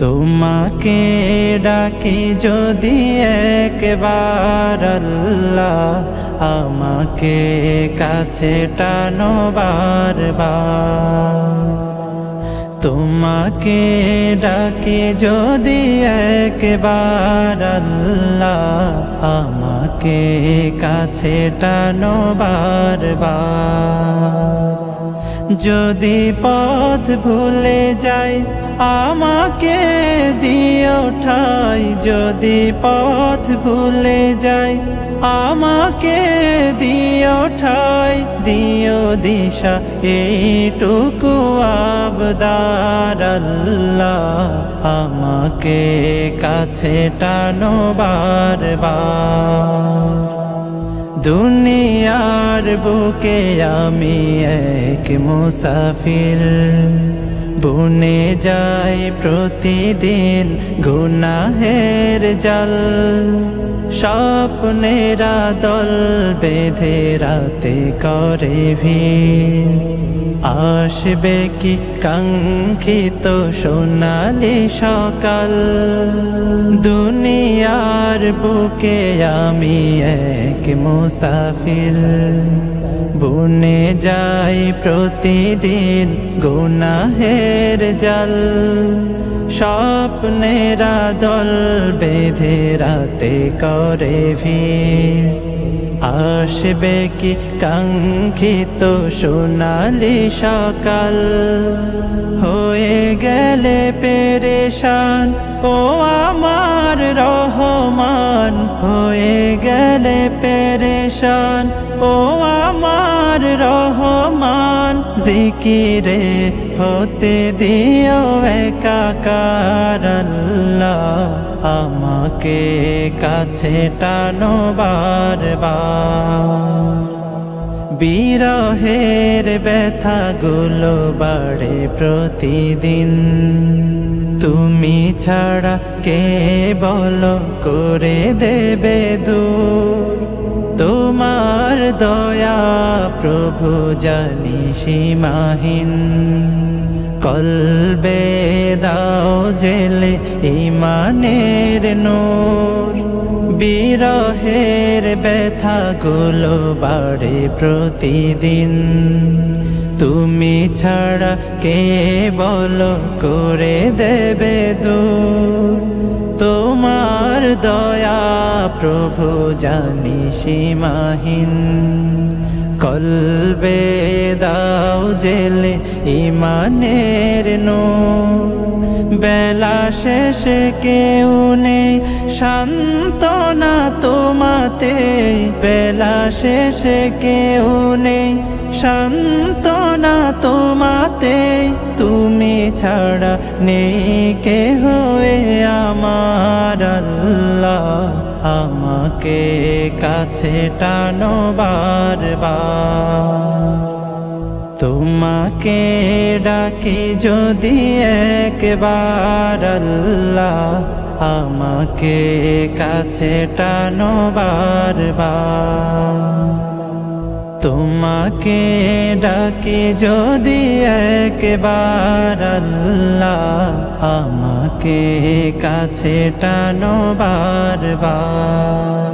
তোমাকে ডাকি যদি একবার আল্লাহ, আমাকে কাছে টানো বারবার। তোমাকে ডাকি যদি একবার আল্লাহ, আমাকে কাছে টানো বারবার। যদি পথ ভুলে যাই আমাকে দিও ঠাই, যদি পথ ভুলে যাই আমাকে দিও ঠাই, দিও দিশা এইটুকু আবদার আল্লাহ, আমাকে কাছে টানো বারবার। দুনিয়ার বুকে আমি এক মুসাফির, বুনে যাই প্রতিদিন গুনাহের জাল। স্বপ্নেরা দল বেঁধে রাতে করে ভিড়, আসবে কি কাঙ্ক্ষিত সোনালি সকাল। দুনিয়ার বুকে আমি এক মুসাফির, বুনে যাই প্রতিদিন গুনাহের জাল। স্বপ্নেরা দল বেঁধে রাতে করে ভিড়, আসবে কি কাঙ্ক্ষিত সোনালি সকাল। হয়ে গেলে পেরেশান ও আমার রহমান, হয়ে গেলে পেরেশান ও আমার রহমান। জিকিরে হতে দিও একাকার আল্লাহ, আমাকে কাছে টানো বারবার। বিরহের ব্যথাগুলো বাড়ে প্রতিদিন, তুমি ছাড়া কে বলো করে দেবে দূর। তোমার দয়া প্রভু জানি সীমাহীন, কলবে দাও জেলে ঈমানের নূর। বিরহের ব্যথাগুলো বাড়ে প্রতিদিন, তুমি ছাড়া কে বলো করে দেবে দূর। তোমার দয়া প্রভু জানি সীমাহীন, কলবে দাও জেলে ঈমানের নূর। বেলা শেষে কেউ নেই সান্ত্বনা তোমাতে, বেলা শেষে কেউ নেই সান্ত্বনা তোমাতে। তুমি ছাড়া নেই কেহ আমার আল্লাহ, আমাকে কাছে টানো বারবার। তোমাকে ডাকি যদি একবার আল্লাহ, আমাকে কাছে টানো বারবার। তোমাকে ডাকি যদি একবার আল্লাহ, আমাকে কাছে টানো বারবার।